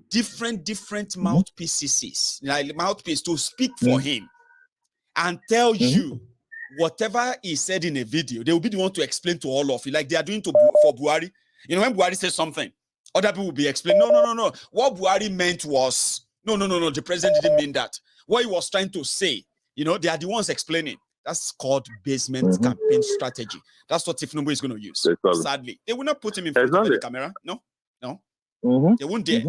different mouthpieces, like mouthpiece to speak for him and tell you whatever he said in a video. They will be the one to explain to all of you, like they are doing for Buhari. You know, when Buhari says something, other people will be explaining, no. What Buhari meant was, no. The president didn't mean that. What he was trying to say, they are the ones explaining. That's called basement campaign strategy. That's what Tinubu is going to use. Sadly, they will not put him in front of the camera. No. They won't dare.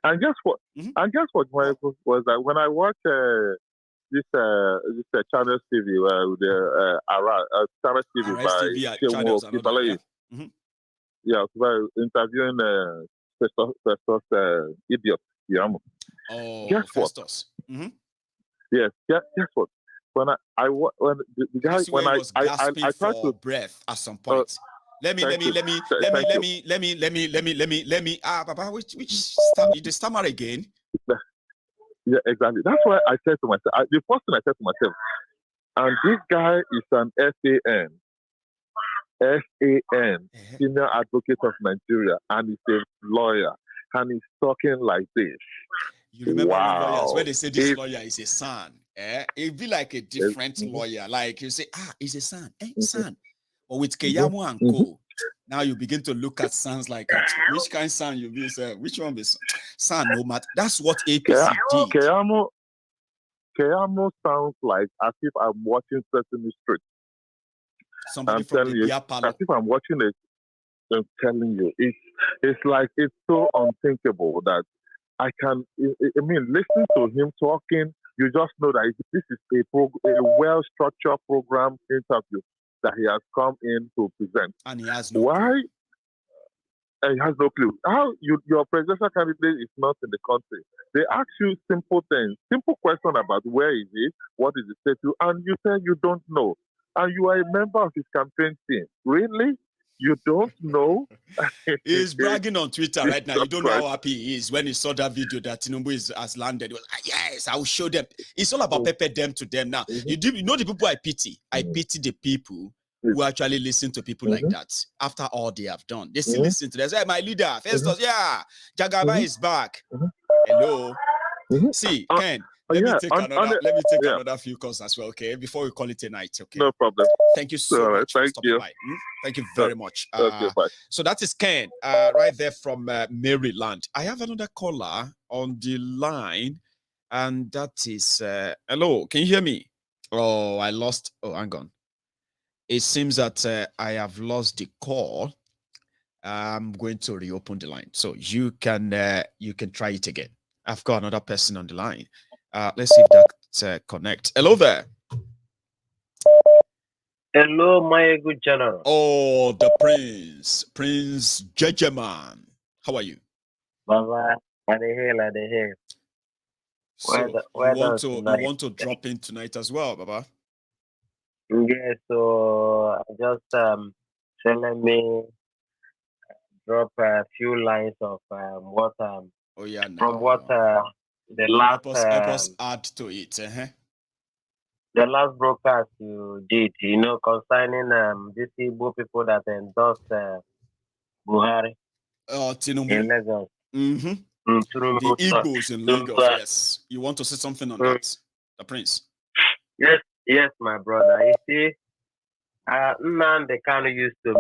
And guess what? And guess what? Was that when I watch this Channel TV the Channel TV by Shemo Kibalayi. Yeah, by interviewing Festus idiot. Yeah. Oh, guess Festus. What? Yes. Guess what? When when the guy when was gasping I tried for to breath at some point. Let me. Papa, which the stammer again? Yeah, exactly. That's why I said to myself. The first thing I said to myself, and this guy is an SAN, Senior Advocate of Nigeria, and he's a lawyer, and he's talking like this. You remember when lawyers, when they say this lawyer is a son, it'd be like a different lawyer. Like you say, he's a son, son. But with Keyamo and Co, now you begin to look at sons like which kind of son you be, sir? Which one is son? No matter. That's what APC did. Keyamo sounds like as if I'm watching Sesame Street. Somebody from the beer parlor. As if I'm watching it. I'm telling you, it's like it's so unthinkable that I can. I mean, listen to him talking. You just know that this is a well-structured program interview that he has come in to present. And he has no clue. He has no clue. How your presidential candidate is not in the country. They ask you simple things, simple question about where is he, what is the status, and you say you don't know. And you are a member of his campaign team. Really? You don't know? He's bragging on Twitter right now. You don't know how happy he is when he saw that video that Tinubu has landed. He was like, yes, I will show them. It's all about pepper them to them now. You know the people I pity? I pity the people who actually listen to people like that after all they have done. They still listen to them. Say, my leader, Festus, Jagaba is back. Hello. See, Ken, let me take another few calls as well, okay? Before we call it a night, okay? No problem. Thank you so much for stopping by. Thank you very much. So that is Ken, right there from Maryland. I have another caller on the line, and that is hello. Can you hear me? Oh, I lost. Oh, hang on. It seems that I have lost the call. I'm going to reopen the line, so you can try it again. I've got another person on the line. Let's see if that connects. Hello there. Hello, my good general. Oh, the Prince Jejeman. How are you? Baba, at the hill. So you want to drop in tonight as well, Baba? Yeah, so just let me drop a few lines of what from what the last help us add to it. The last broadcast you did, concerning these Igbo people that endorsed Buhari Tinubu in Lagos. The Igbos in Lagos, yes. You want to say something on that, the Prince? Yes, my brother. You see, Nnamdi Kanu used to